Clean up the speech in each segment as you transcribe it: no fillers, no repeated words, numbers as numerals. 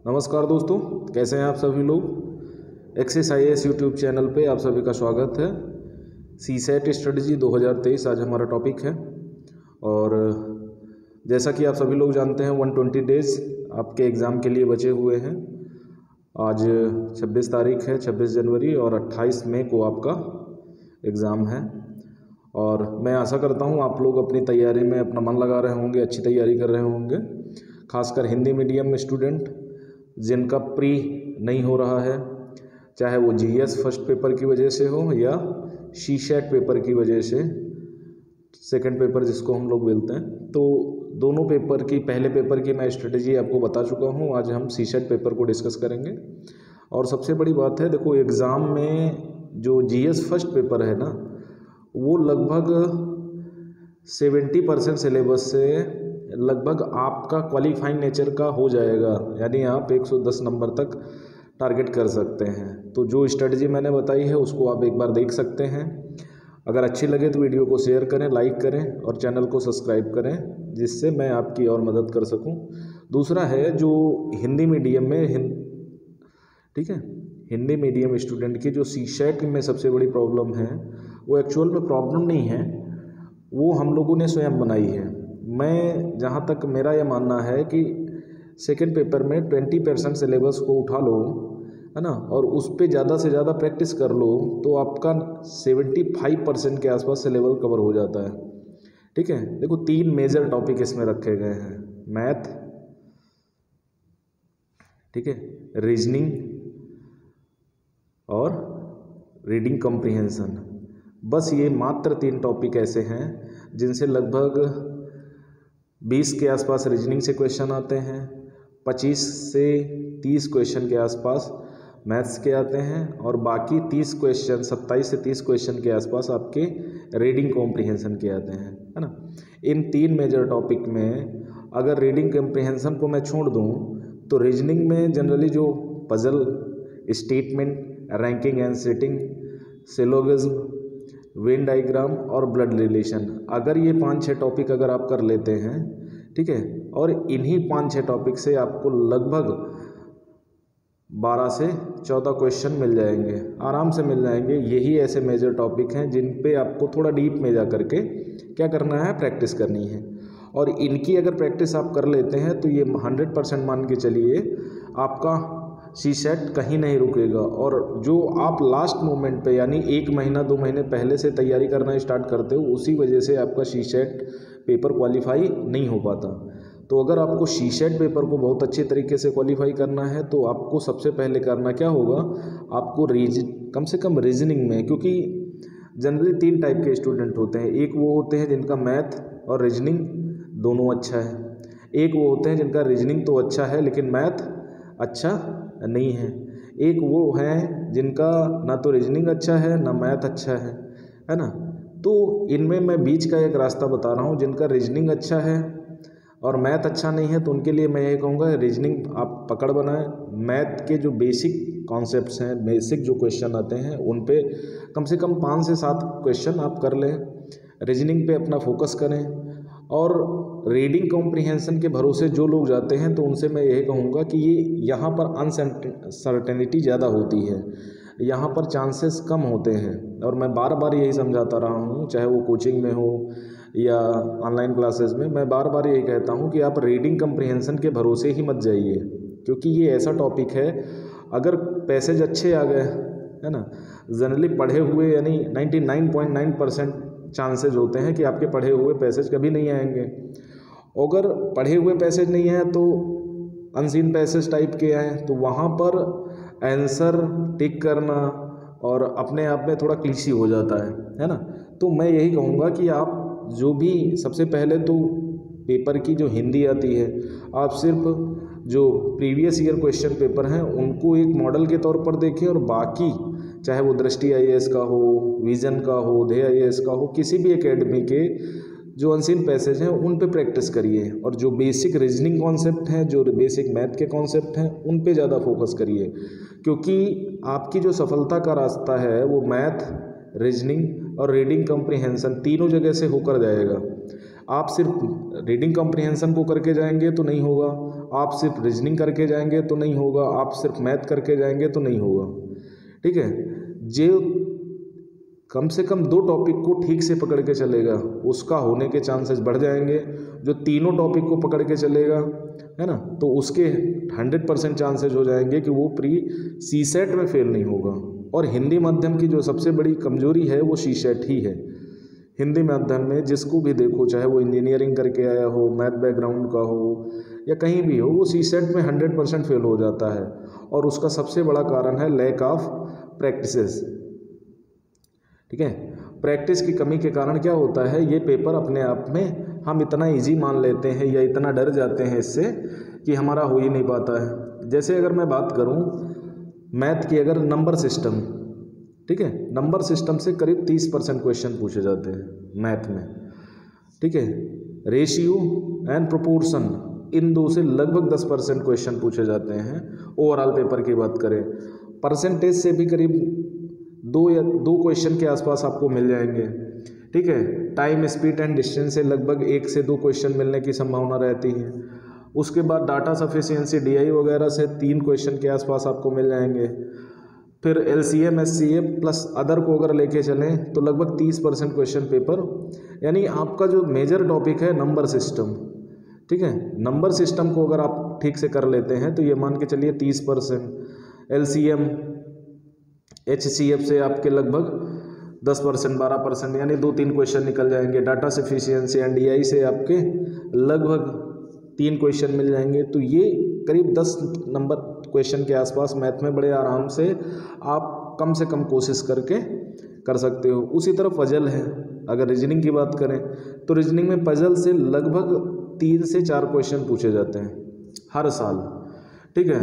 नमस्कार दोस्तों, कैसे हैं आप सभी लोग। एक्सेस IAS यूट्यूब चैनल पे आप सभी का स्वागत है। CSET स्ट्रेटजी 2023 आज हमारा टॉपिक है। और जैसा कि आप सभी लोग जानते हैं 120 डेज़ आपके एग्ज़ाम के लिए बचे हुए हैं। आज 26 तारीख है, 26 जनवरी, और 28 मई को आपका एग्ज़ाम है। और मैं आशा करता हूँ आप लोग अपनी तैयारी में अपना मन लगा रहे होंगे, अच्छी तैयारी कर रहे होंगे। खासकर हिंदी मीडियम में स्टूडेंट जिनका प्री नहीं हो रहा है, चाहे वो GS फर्स्ट पेपर की वजह से हो या CSET पेपर की वजह से, सेकंड पेपर जिसको हम लोग बोलते हैं, तो दोनों पेपर की, पहले पेपर की मैं स्ट्रेटजी आपको बता चुका हूँ। आज हम CSET पेपर को डिस्कस करेंगे। और सबसे बड़ी बात है, देखो एग्ज़ाम में जो GS फर्स्ट पेपर है ना, वो लगभग 70% सिलेबस से लगभग आपका क्वालिफाइंग नेचर का हो जाएगा, यानी आप 110 नंबर तक टारगेट कर सकते हैं। तो जो स्ट्रेटजी मैंने बताई है उसको आप एक बार देख सकते हैं। अगर अच्छी लगे तो वीडियो को शेयर करें, लाइक करें और चैनल को सब्सक्राइब करें, जिससे मैं आपकी और मदद कर सकूं। दूसरा है जो हिंदी मीडियम में ठीक है, हिंदी मीडियम स्टूडेंट की जो CSET में सबसे बड़ी प्रॉब्लम है, वो एक्चुअल में प्रॉब्लम नहीं है, वो हम लोगों ने स्वयं बनाई है। मैं जहाँ तक मेरा यह मानना है कि सेकंड पेपर में 20% सिलेबस को उठा लो, है ना, और उस पर ज़्यादा से ज़्यादा प्रैक्टिस कर लो, तो आपका 75% के आसपास सिलेबस कवर हो जाता है। ठीक है, देखो 3 मेजर टॉपिक इसमें रखे गए हैं, मैथ, ठीक है, रीजनिंग और रीडिंग कॉम्प्रिहेंशन। बस ये मात्र 3 टॉपिक ऐसे हैं जिनसे लगभग 20 के आसपास रीजनिंग से क्वेश्चन आते हैं, 25 से 30 क्वेश्चन के आसपास मैथ्स के आते हैं, और बाकी 30 क्वेश्चन, 27 से 30 क्वेश्चन के आसपास आपके रीडिंग कॉम्प्रिहेंशन के आते हैं, है ना। इन 3 मेजर टॉपिक में अगर रीडिंग कॉम्प्रिहेंशन को मैं छोड़ दूं तो रीजनिंग में जनरली जो puzzle, statement, ranking and setting, syllogism, Venn diagram और ब्लड रिलेशन, अगर ये 5-6 टॉपिक अगर आप कर लेते हैं, ठीक है, और इन्हीं 5-6 टॉपिक से आपको लगभग 12 से 14 क्वेश्चन मिल जाएंगे, आराम से मिल जाएंगे। यही ऐसे मेजर टॉपिक हैं जिन पे आपको थोड़ा डीप में जा करके क्या करना है, प्रैक्टिस करनी है। और इनकी अगर प्रैक्टिस आप कर लेते हैं तो ये 100% मान के चलिए आपका CSET कहीं नहीं रुकेगा। और जो आप लास्ट मोमेंट पे, यानी 1 महीना 2 महीने पहले से तैयारी करना स्टार्ट करते हो, उसी वजह से आपका CSET पेपर क्वालिफाई नहीं हो पाता। तो अगर आपको CSET पेपर को बहुत अच्छे तरीके से क्वालिफाई करना है तो आपको सबसे पहले करना क्या होगा, आपको कम से कम रीजनिंग में, क्योंकि जनरली 3 टाइप के स्टूडेंट होते हैं। एक वो होते हैं जिनका मैथ और रीजनिंग दोनों अच्छा है, एक वो होते हैं जिनका रीजनिंग तो अच्छा है लेकिन मैथ अच्छा नहीं है, एक वो हैं जिनका ना तो रीजनिंग अच्छा है ना मैथ अच्छा है ना। तो इनमें मैं बीच का एक रास्ता बता रहा हूँ, जिनका रीजनिंग अच्छा है और मैथ अच्छा नहीं है, तो उनके लिए मैं ये कहूँगा रीजनिंग आप पकड़ बनाएं। मैथ के जो बेसिक कॉन्सेप्ट्स हैं, बेसिक जो क्वेश्चन आते हैं, उन पे कम से कम 5 से 7 क्वेश्चन आप कर लें, रीजनिंग पे अपना फोकस करें। और रीडिंग कॉम्प्रिहेंशन के भरोसे जो लोग जाते हैं तो उनसे मैं यही कहूँगा कि ये यहाँ पर अनसर्टेनिटी ज़्यादा होती है, यहाँ पर चांसेस कम होते हैं। और मैं बार बार यही समझाता रहा हूँ, चाहे वो कोचिंग में हो या ऑनलाइन क्लासेस में, मैं बार बार यही कहता हूँ कि आप रीडिंग कॉम्प्रिहेंशन के भरोसे ही मत जाइए, क्योंकि ये ऐसा टॉपिक है, अगर पैसेज अच्छे आ गए, है ना, जनरली पढ़े हुए, यानी 99.9% चांसेज होते हैं कि आपके पढ़े हुए पैसेज कभी नहीं आएंगे। अगर पढ़े हुए पैसेज नहीं आए तो अनसीन पैसेज टाइप के आए, तो वहाँ पर आंसर टिक करना और अपने आप में थोड़ा क्लिची हो जाता है ना। तो मैं यही कहूँगा कि आप जो भी, सबसे पहले तो पेपर की जो हिंदी आती है, आप सिर्फ जो प्रीवियस ईयर क्वेश्चन पेपर हैं उनको एक मॉडल के तौर पर देखें, और बाकी चाहे वो दृष्टि IAS का हो, विजन का हो, ध्येय IAS का हो, किसी भी एकेडमी के जो अनसीन पैसेज हैं उन पे प्रैक्टिस करिए, और जो बेसिक रीजनिंग कॉन्सेप्ट हैं, जो बेसिक मैथ के कॉन्सेप्ट हैं, उन पे ज़्यादा फोकस करिए, क्योंकि आपकी जो सफलता का रास्ता है वो मैथ, रीजनिंग और रीडिंग कॉम्प्रिहेंशन तीनों जगह से होकर जाएगा। आप सिर्फ रीडिंग कॉम्प्रिहेंशन को करके जाएंगे तो नहीं होगा, आप सिर्फ रीजनिंग करके जाएंगे तो नहीं होगा, आप सिर्फ मैथ करके जाएंगे तो नहीं होगा। ठीक है, जो कम से कम 2 टॉपिक को ठीक से पकड़ के चलेगा उसका होने के चांसेस बढ़ जाएंगे। जो तीनों टॉपिक को पकड़ के चलेगा, है ना, तो उसके 100% चांसेस हो जाएंगे कि वो प्री सीसेट में फेल नहीं होगा। और हिंदी माध्यम की जो सबसे बड़ी कमजोरी है वो सीसेट ही है। हिंदी माध्यम में जिसको भी देखो, चाहे वो इंजीनियरिंग करके आया हो, मैथ बैकग्राउंड का हो या कहीं भी हो, वो सीसेट में 100% फेल हो जाता है। और उसका सबसे बड़ा कारण है लैक ऑफ प्रैक्टिसेस। ठीक है, प्रैक्टिस की कमी के कारण क्या होता है, ये पेपर अपने आप में हम इतना इजी मान लेते हैं या इतना डर जाते हैं इससे कि हमारा हो ही नहीं पाता है। जैसे अगर मैं बात करूं मैथ की, अगर नंबर सिस्टम, ठीक है, नंबर सिस्टम से करीब 30% क्वेश्चन पूछे जाते हैं मैथ में। ठीक है, रेशियो एंड प्रोपोर्शन, इन दो से लगभग 10% क्वेश्चन पूछे जाते हैं। ओवरऑल पेपर की बात करें, परसेंटेज से भी करीब 2 क्वेश्चन के आसपास आपको मिल जाएंगे। ठीक है, टाइम, स्पीड एंड डिस्टेंस से लगभग 1 से 2 क्वेश्चन मिलने की संभावना रहती है। उसके बाद डाटा सफिशिएंसी, डीआई वगैरह से 3 क्वेश्चन के आसपास आपको मिल जाएंगे। फिर एलसीएम, एससीएम प्लस अदर को अगर लेके चलें तो लगभग 30% क्वेश्चन पेपर, यानी आपका जो मेजर टॉपिक है नंबर सिस्टम। ठीक है, नंबर सिस्टम को अगर आप ठीक से कर लेते हैं तो ये मान के चलिए 30%, एलसीएम एचसीएफ से आपके लगभग 10% 12%, यानी 2-3 क्वेश्चन निकल जाएंगे। डाटा सफिशिएंसी एंड डीआई से आपके लगभग 3 क्वेश्चन मिल जाएंगे। तो ये करीब 10 नंबर क्वेश्चन के आसपास मैथ में बड़े आराम से आप कम से कम कोशिश करके कर सकते हो। उसी तरह पजल है, अगर रीजनिंग की बात करें तो रीजनिंग में पजल से लगभग 3 से 4 क्वेश्चन पूछे जाते हैं हर साल। ठीक है,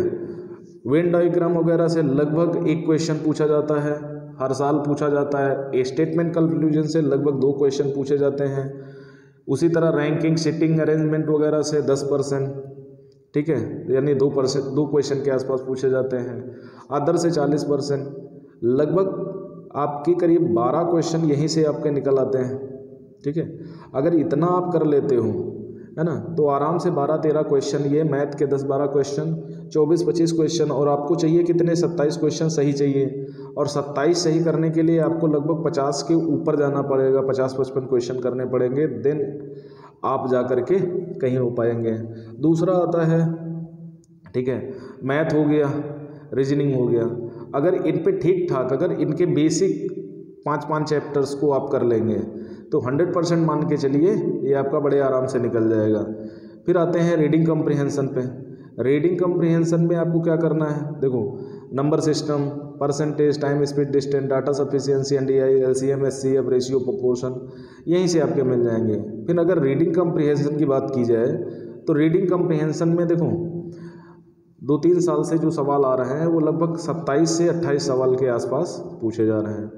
वेन डायग्राम वगैरह से लगभग 1 क्वेश्चन पूछा जाता है, हर साल पूछा जाता है। स्टेटमेंट कंक्लूजन से लगभग 2 क्वेश्चन पूछे जाते हैं। उसी तरह रैंकिंग, सिटिंग अरेंजमेंट वगैरह से 10%, ठीक है, यानी 2 क्वेश्चन के आसपास पूछे जाते हैं। अदर से 40%, लगभग आपके करीब 12 क्वेश्चन यहीं से आपके निकल आते हैं। ठीक है, अगर इतना आप कर लेते हो, है ना, तो आराम से 12-13 क्वेश्चन, ये मैथ के 10-12 क्वेश्चन, 24-25 क्वेश्चन, और आपको चाहिए कितने, 27 क्वेश्चन सही चाहिए। और 27 सही करने के लिए आपको लगभग 50 के ऊपर जाना पड़ेगा, 50-55 क्वेश्चन करने पड़ेंगे, देन आप जा कर के कहीं हो पाएंगे। दूसरा आता है, ठीक है, मैथ हो गया, रीजनिंग हो गया। अगर इन पे ठीक ठाक, अगर इनके बेसिक 5-5 चैप्टर्स को आप कर लेंगे तो 100% मान के चलिए ये आपका बड़े आराम से निकल जाएगा। फिर आते हैं रीडिंग कॉम्प्रिहेंशन पे। रीडिंग कॉम्प्रिहेंशन में आपको क्या करना है, देखो, number system, percentage, time, speed, distance, data sufficiency, NDI, LCM, HCF, ratio, proportion, यहीं से आपके मिल जाएंगे। फिर अगर रीडिंग कॉम्प्रिहेंशन की बात की जाए तो रीडिंग कॉम्प्रिहेंशन में देखो 2-3 साल से जो सवाल आ रहे हैं वो लगभग 27 से 28 सवाल के आसपास पूछे जा रहे हैं।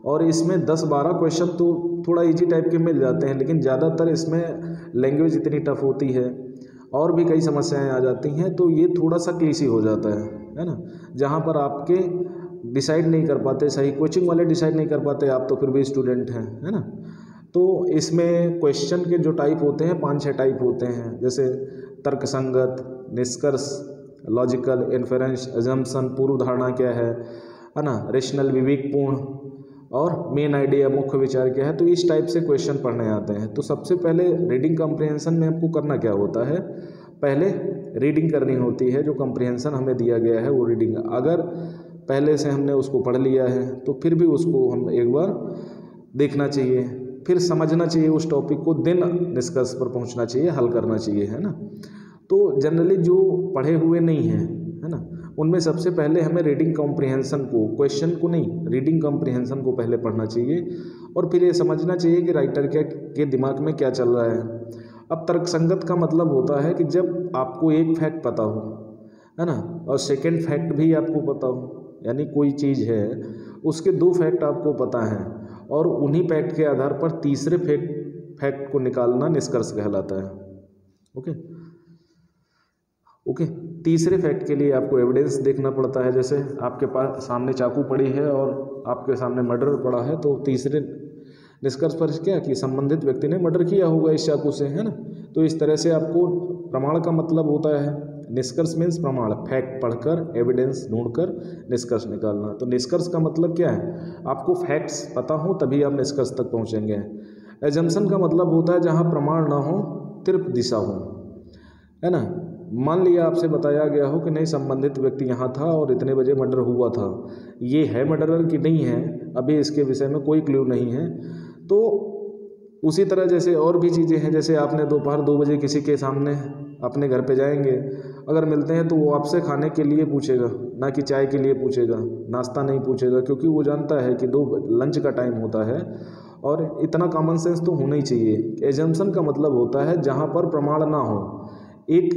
और इसमें 10-12 क्वेश्चन तो थोड़ा इजी टाइप के मिल जाते हैं, लेकिन ज़्यादातर इसमें लैंग्वेज इतनी टफ होती है और भी कई समस्याएं आ जाती हैं, तो ये थोड़ा सा क्लीसी हो जाता है ना, जहाँ पर आपके डिसाइड नहीं कर पाते, सही कोचिंग वाले डिसाइड नहीं कर पाते, आप तो फिर भी स्टूडेंट हैं, है ना। तो इसमें क्वेश्चन के जो टाइप होते हैं 5-6 टाइप होते हैं, जैसे तर्कसंगत, निष्कर्ष, लॉजिकल, इन्फेरेंस, अजम्पशन, पूर्व धारणा क्या है ना, रेशनल, विवेकपूर्ण, और मेन आइडिया, मुख्य विचार क्या है। तो इस टाइप से क्वेश्चन पढ़ने आते हैं। तो सबसे पहले रीडिंग कॉम्प्रिहेंशन में आपको करना क्या होता है, पहले रीडिंग करनी होती है। जो कॉम्प्रिहेंशन हमें दिया गया है वो रीडिंग, अगर पहले से हमने उसको पढ़ लिया है तो फिर भी उसको हम एक बार देखना चाहिए, फिर समझना चाहिए उस टॉपिक को, देन निष्कर्ष पर पहुंचना चाहिए, हल करना चाहिए, है ना। तो जनरली जो पढ़े हुए नहीं हैं, है ना, उनमें सबसे पहले हमें रीडिंग कॉम्प्रिहेंशन को, क्वेश्चन को नहीं, रीडिंग कॉम्प्रिहेंशन को पहले पढ़ना चाहिए और फिर ये समझना चाहिए कि राइटर के दिमाग में क्या चल रहा है। अब तर्कसंगत का मतलब होता है कि जब आपको एक फैक्ट पता हो, है ना, और सेकंड फैक्ट भी आपको पता हो, यानी कोई चीज़ है उसके 2 फैक्ट आपको पता हैं और उन्हीं फैक्ट के आधार पर तीसरे फैक्ट को निकालना निष्कर्ष कहलाता है। ओके, तीसरे फैक्ट के लिए आपको एविडेंस देखना पड़ता है। जैसे आपके पास सामने चाकू पड़ी है और आपके सामने मर्डर पड़ा है, तो तीसरे निष्कर्ष पर क्या कि संबंधित व्यक्ति ने मर्डर किया होगा इस चाकू से, है ना। तो इस तरह से आपको प्रमाण का मतलब होता है, निष्कर्ष मीन्स प्रमाण, फैक्ट पढ़कर, एविडेंस ढूंढकर निष्कर्ष निकालना। तो निष्कर्ष का मतलब क्या है, आपको फैक्ट्स पता हो तभी आप निष्कर्ष तक पहुंचेंगे। एजम्पशन का मतलब होता है जहां प्रमाण ना हो, सिर्फ दिशा हो, है ना। मान लिया आपसे बताया गया हो कि नहीं संबंधित व्यक्ति यहाँ था और इतने बजे मर्डर हुआ था, ये है मर्डरर कि नहीं है अभी इसके विषय में कोई क्लू नहीं है। तो उसी तरह जैसे और भी चीज़ें हैं, जैसे आपने दोपहर 2 बजे किसी के सामने अपने घर पे जाएंगे, अगर मिलते हैं तो वो आपसे खाने के लिए पूछेगा, ना कि चाय के लिए पूछेगा, नाश्ता नहीं पूछेगा, क्योंकि वो जानता है कि 2 लंच का टाइम होता है। और इतना कॉमन सेंस तो होना ही चाहिए। एजम्पशन का मतलब होता है जहाँ पर प्रमाण ना हो, एक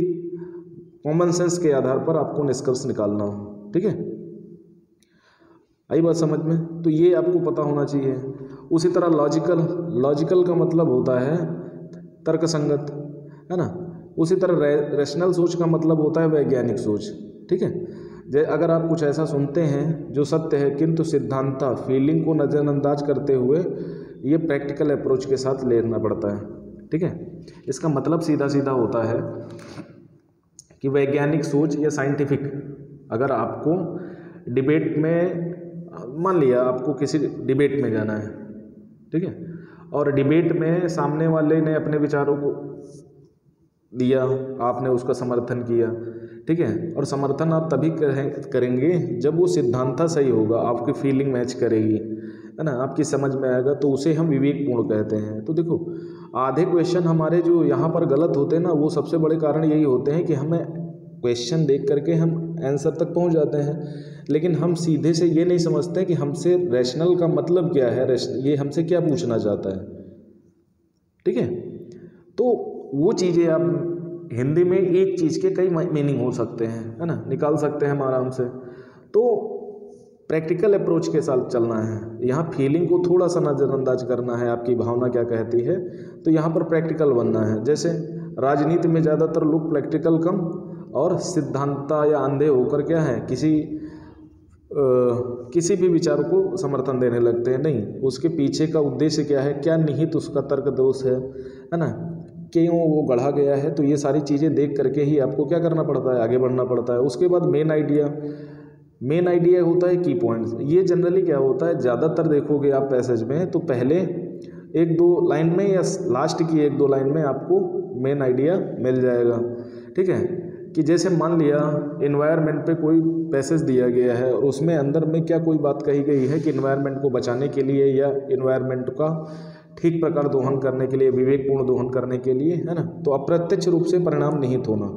कॉमन सेंस के आधार पर आपको निष्कर्ष निकालना हो, ठीक है। आई बात समझ में? तो ये आपको पता होना चाहिए। उसी तरह लॉजिकल का मतलब होता है तर्कसंगत, है ना। उसी तरह रैशनल सोच का मतलब होता है वैज्ञानिक सोच, ठीक है। अगर आप कुछ ऐसा सुनते हैं जो सत्य है किंतु सिद्धांता फीलिंग को नज़रअंदाज करते हुए ये प्रैक्टिकल अप्रोच के साथ लेना पड़ता है, ठीक है। इसका मतलब सीधा सीधा होता है कि वैज्ञानिक सोच या साइंटिफिक, अगर आपको डिबेट में, मान लिया आपको किसी डिबेट में जाना है, ठीक है, और डिबेट में सामने वाले ने अपने विचारों को दिया, आपने उसका समर्थन किया, ठीक है, और समर्थन आप तभी करेंगे जब वो सिद्धांत सही होगा, आपकी फीलिंग मैच करेगी, है ना, आपकी समझ में आएगा, तो उसे हम विवेकपूर्ण कहते हैं। तो देखो आधे क्वेश्चन हमारे जो यहाँ पर गलत होते हैं ना, वो सबसे बड़े कारण यही होते हैं कि हमें क्वेश्चन देख करके हम आंसर तक पहुँच जाते हैं, लेकिन हम सीधे से ये नहीं समझते कि हमसे रैशनल का मतलब क्या है, ये हमसे क्या पूछना चाहता है, ठीक है। तो वो चीज़ें आप हिंदी में एक चीज़ के कई मीनिंग हो सकते हैं, है ना, निकाल सकते हैं हम आराम से। तो प्रैक्टिकल अप्रोच के साथ चलना है, यहाँ फीलिंग को थोड़ा सा नज़रअंदाज करना है, आपकी भावना क्या कहती है, तो यहाँ पर प्रैक्टिकल बनना है। जैसे राजनीति में ज़्यादातर लोग प्रैक्टिकल कम और सिद्धांता या अंधे होकर क्या है किसी भी विचार को समर्थन देने लगते हैं। नहीं, उसके पीछे का उद्देश्य क्या है, क्या निहित उसका तर्क दोष है ना, क्यों वो गढ़ा गया है। तो ये सारी चीज़ें देख करके ही आपको क्या करना पड़ता है, आगे बढ़ना पड़ता है। उसके बाद मेन आइडिया होता है की पॉइंट्स। ये जनरली क्या होता है, ज़्यादातर देखोगे आप पैसेज में तो पहले 1-2 लाइन में या लास्ट की 1-2 लाइन में आपको मेन आइडिया मिल जाएगा, ठीक है। कि जैसे मान लिया इन्वायरमेंट पे कोई पैसेज दिया गया है और उसमें अंदर में क्या कोई बात कही गई है कि इन्वायरमेंट को बचाने के लिए या इन्वायरमेंट का ठीक प्रकार दोहन करने के लिए, विवेकपूर्ण दोहन करने के लिए, है ना, तो अप्रत्यक्ष रूप से परिणाम निहित होना,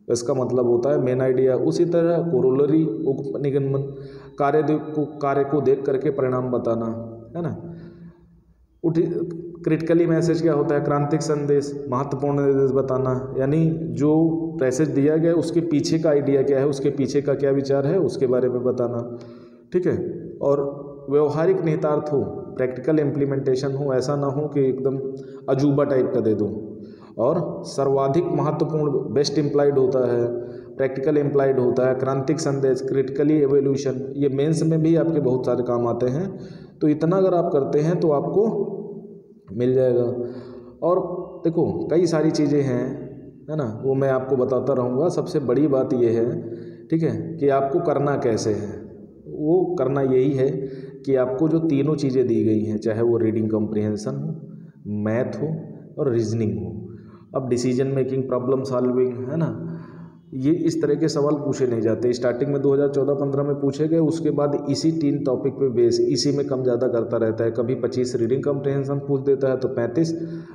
इसका मतलब होता है मेन आइडिया। उसी तरह कोरोलरी उपनिगमन, कार्य को देख करके परिणाम बताना, है ना। क्रिटिकली मैसेज क्या होता है, क्रांतिक संदेश, महत्वपूर्ण निर्देश बताना, यानी जो पैसेज दिया गया उसके पीछे का आइडिया क्या है, उसके पीछे का क्या विचार है, उसके बारे में बताना, ठीक है। और व्यवहारिक निहितार्थ हो, प्रैक्टिकल इम्प्लीमेंटेशन हो, ऐसा ना हो कि एकदम अजूबा टाइप का दे दो। और सर्वाधिक महत्वपूर्ण बेस्ट इम्प्लाइड होता है, प्रैक्टिकल इम्प्लाइड होता है, क्रांतिक संदेश, क्रिटिकली एवोल्यूशन, ये मेंस में भी आपके बहुत सारे काम आते हैं। तो इतना अगर आप करते हैं तो आपको मिल जाएगा। और देखो कई सारी चीज़ें हैं, है ना, वो मैं आपको बताता रहूँगा। सबसे बड़ी बात ये है, ठीक है, कि आपको करना कैसे है। वो करना यही है कि आपको जो तीनों चीज़ें दी गई हैं, चाहे वो रीडिंग कॉम्प्रिहेंशन हो, मैथ हो और रीजनिंग हो। अब डिसीजन मेकिंग, प्रॉब्लम सॉल्विंग, है ना, ये इस तरह के सवाल पूछे नहीं जाते। स्टार्टिंग में 2014-15 में पूछे गए, उसके बाद इसी 3 टॉपिक पे बेस, इसी में कम ज़्यादा करता रहता है। कभी 25 रीडिंग कॉम्प्रिहेंशन पूछ देता है तो 35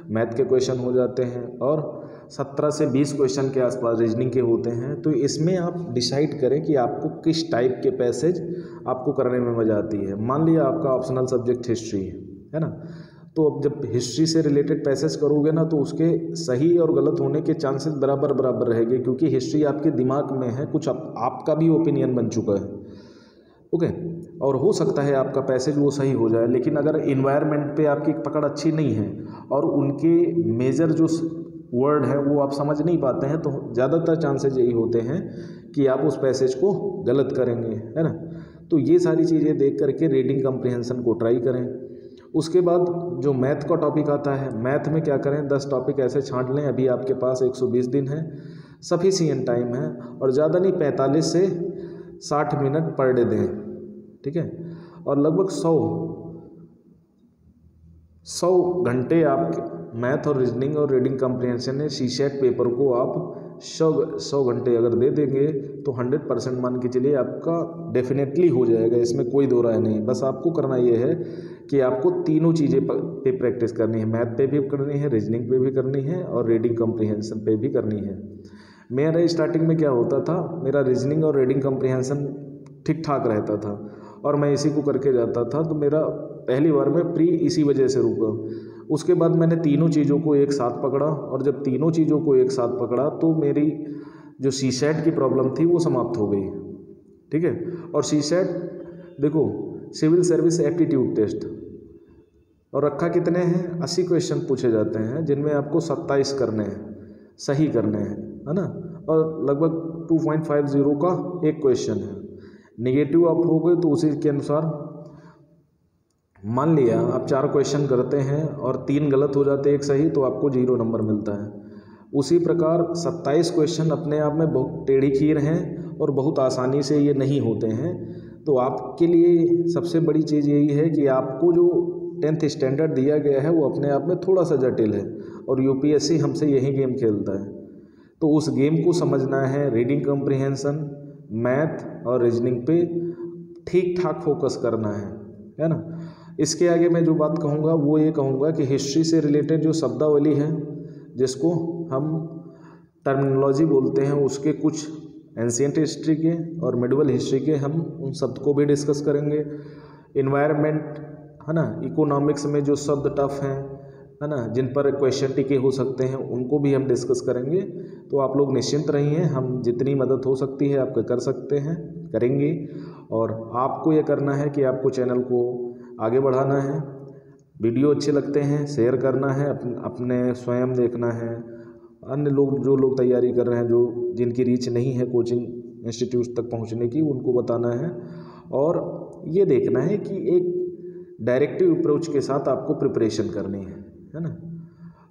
मैथ के क्वेश्चन हो जाते हैं और 17 से 20 क्वेश्चन के आसपास रीजनिंग के होते हैं। तो इसमें आप डिसाइड करें कि आपको किस टाइप के पैसेज आपको करने में मज़ा आती है। मान लिया आपका ऑप्शनल सब्जेक्ट हिस्ट्री है ना, तो अब जब हिस्ट्री से रिलेटेड पैसेज करोगे ना तो उसके सही और गलत होने के चांसेस बराबर रहेंगे, क्योंकि हिस्ट्री आपके दिमाग में है, कुछ आपका भी ओपिनियन बन चुका है, ओके। और हो सकता है आपका पैसेज वो सही हो जाए, लेकिन अगर इन्वायरमेंट पे आपकी पकड़ अच्छी नहीं है और उनके मेजर जो वर्ड है वो आप समझ नहीं पाते हैं, तो ज़्यादातर चांसेज यही होते हैं कि आप उस पैसेज को गलत करेंगे, है ना। तो ये सारी चीज़ें देख करके रीडिंग कॉम्प्रिहेंशन को ट्राई करें। उसके बाद जो मैथ का टॉपिक आता है, मैथ में क्या करें, 10 टॉपिक ऐसे छांट लें। अभी आपके पास 120 दिन है, सफिशिएंट टाइम है, और ज़्यादा नहीं 45 से 60 मिनट पर डे दें, ठीक है। और लगभग 100 घंटे आप मैथ और रीजनिंग और रीडिंग कम्प्रीहेंशन है सीसेट पेपर को आप 100 घंटे अगर दे देंगे तो 100% मान के चलिए आपका डेफिनेटली हो जाएगा, इसमें कोई दो राय नहीं। बस आपको करना ये है कि आपको तीनों चीज़ें पे प्रैक्टिस करनी है, मैथ पे भी करनी है, रीजनिंग पे भी करनी है, और रीडिंग कम्प्रीहेंशन पे भी करनी है। मेरा स्टार्टिंग में क्या होता था, मेरा रीजनिंग और रीडिंग कम्प्रीहेंशन ठीक ठाक रहता था और मैं इसी को करके जाता था, तो मेरा पहली बार में प्री इसी वजह से रुका। उसके बाद मैंने तीनों चीज़ों को एक साथ पकड़ा, और जब तीनों चीज़ों को एक साथ पकड़ा तो मेरी जो सीसेट की प्रॉब्लम थी वो समाप्त हो गई, ठीक है। और सीसेट देखो, सिविल सर्विस एप्टीट्यूड टेस्ट, और रखा कितने हैं, 80 क्वेश्चन पूछे जाते हैं, जिनमें आपको 27 करने हैं, सही करने हैं, है ना। और लगभग 2.50 का एक क्वेश्चन है। नेगेटिव आप हो गए तो उसी के अनुसार, मान लिया आप 4 क्वेश्चन करते हैं और 3 गलत हो जाते हैं, एक सही, तो आपको 0 नंबर मिलता है। उसी प्रकार 27 क्वेश्चन अपने आप में बहुत टेढ़ी खीर हैं और बहुत आसानी से ये नहीं होते हैं। तो आपके लिए सबसे बड़ी चीज़ यही है कि आपको जो 10th स्टैंडर्ड दिया गया है वो अपने आप में थोड़ा सा जटिल है, और यूपीएससी हमसे यही गेम खेलता है। तो उस गेम को समझना है, रीडिंग कम्प्रीहेंशन, मैथ और रीजनिंग पे ठीक ठाक फोकस करना है ना। इसके आगे मैं जो बात कहूँगा वो ये कहूँगा कि हिस्ट्री से रिलेटेड जो शब्दावली है, जिसको हम टर्मिनोलॉजी बोलते हैं, उसके कुछ एंशिएंट हिस्ट्री के और मिडिवल हिस्ट्री के हम उन शब्द को भी डिस्कस करेंगे। इन्वायरमेंट, है ना, इकोनॉमिक्स में जो शब्द टफ हैं, है ना, जिन पर क्वेश्चन टिके हो सकते हैं, उनको भी हम डिस्कस करेंगे। तो आप लोग निश्चिंत रहिए, हम जितनी मदद हो सकती है आपके कर सकते हैं, करेंगे। और आपको ये करना है कि आपको चैनल को आगे बढ़ाना है, वीडियो अच्छे लगते हैं शेयर करना है, अपने स्वयं देखना है, अन्य लोग जो लोग तैयारी कर रहे हैं, जो जिनकी रीच नहीं है कोचिंग इंस्टीट्यूट तक पहुंचने की, उनको बताना है। और ये देखना है कि एक डायरेक्टिव अप्रोच के साथ आपको प्रिपरेशन करनी है ना।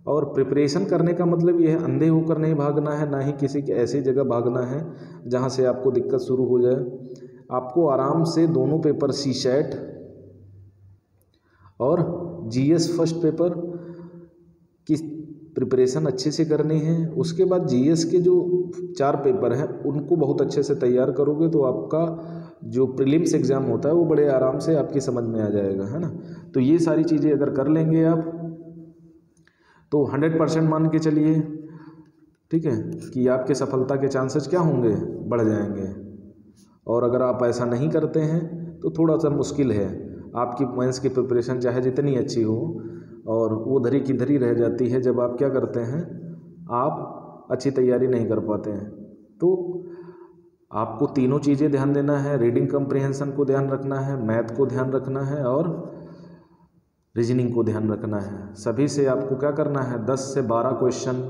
और प्रिपरेशन करने का मतलब ये है अंधे होकर नहीं भागना है, ना ही किसी ऐसी जगह भागना है जहाँ से आपको दिक्कत शुरू हो जाए। आपको आराम से दोनों पेपर, सीसेट और जीएस फर्स्ट पेपर की प्रिपरेशन अच्छे से करनी है। उसके बाद जीएस के जो 4 पेपर हैं उनको बहुत अच्छे से तैयार करोगे तो आपका जो प्रीलिम्स एग्ज़ाम होता है वो बड़े आराम से आपकी समझ में आ जाएगा, है ना। तो ये सारी चीज़ें अगर कर लेंगे आप तो 100% मान के चलिए, ठीक है, कि आपके सफलता के चांसेस क्या होंगे, बढ़ जाएंगे। और अगर आप ऐसा नहीं करते हैं तो थोड़ा सा मुश्किल है, आपकी मेंस की प्रिपरेशन चाहे जितनी अच्छी हो और वो धरी की धरी रह जाती है जब आप क्या करते हैं, आप अच्छी तैयारी नहीं कर पाते हैं। तो आपको तीनों चीज़ें ध्यान देना है, रीडिंग कम्प्रीहेंशन को ध्यान रखना है, मैथ को ध्यान रखना है और रीजनिंग को ध्यान रखना है। सभी से आपको क्या करना है, 10 से 12 क्वेश्चन,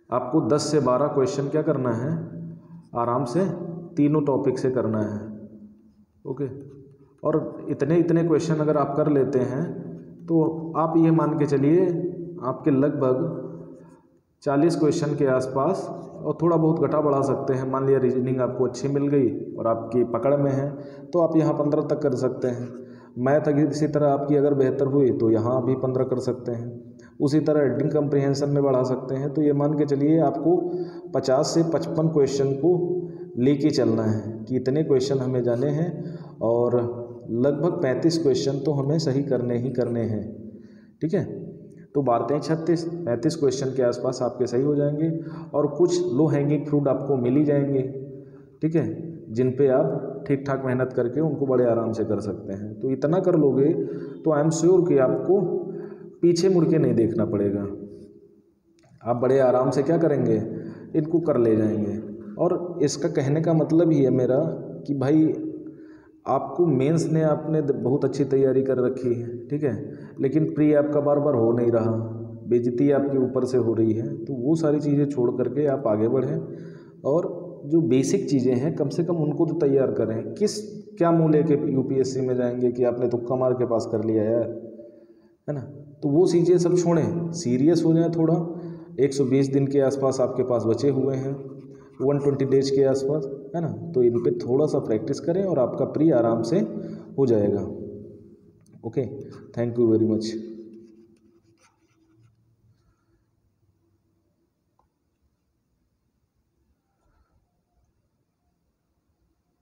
आपको 10 से 12 क्वेश्चन क्या करना है, आराम से तीनों टॉपिक से करना है। ओके, और इतने क्वेश्चन अगर आप कर लेते हैं तो आप ये मान के चलिए आपके लगभग 40 क्वेश्चन के आसपास, और थोड़ा बहुत घटा बढ़ा सकते हैं। मान लिया रीजनिंग आपको अच्छी मिल गई और आपकी पकड़ में है तो आप यहाँ 15 तक कर सकते हैं। मैथ इसी तरह आपकी अगर बेहतर हुई तो यहाँ भी 15 कर सकते हैं। उसी तरह रीडिंग कम्प्रीहेंशन में बढ़ा सकते हैं। तो ये मान के चलिए आपको 50 से 55 क्वेश्चन को लेके चलना है कि इतने क्वेश्चन हमें जाने हैं और लगभग 35 क्वेश्चन तो हमें सही करने ही करने हैं, ठीक है। तो बातें 36-35 क्वेश्चन के आसपास आपके सही हो जाएंगे और कुछ लो हैंगिंग फ्रूट आपको मिल ही जाएंगे, ठीक है, जिन पे आप ठीक ठाक मेहनत करके उनको बड़े आराम से कर सकते हैं। तो इतना कर लोगे तो आई एम श्योर कि आपको पीछे मुड़ के नहीं देखना पड़ेगा, आप बड़े आराम से क्या करेंगे, इनको कर ले जाएंगे। और इसका कहने का मतलब ही है मेरा कि भाई आपको मेंस ने आपने बहुत अच्छी तैयारी कर रखी है, ठीक है, लेकिन प्री आपका बार बार हो नहीं रहा, बेइज्जती आपके ऊपर से हो रही है, तो वो सारी चीज़ें छोड़ करके आप आगे बढ़ें और जो बेसिक चीज़ें हैं कम से कम उनको तो तैयार करें। क्या मुँह लेके यूपीएससी में जाएंगे कि आपने तुक्का मार के पास कर लिया यार, है ना। तो वो चीज़ें सब छोड़ें, सीरियस हो जाएं थोड़ा। 120 दिन के आसपास आपके पास बचे हुए हैं, 120 डेज के आसपास, है ना। तो इन पे थोड़ा सा प्रैक्टिस करें और आपका प्री आराम से हो जाएगा। Okay, thank you very much.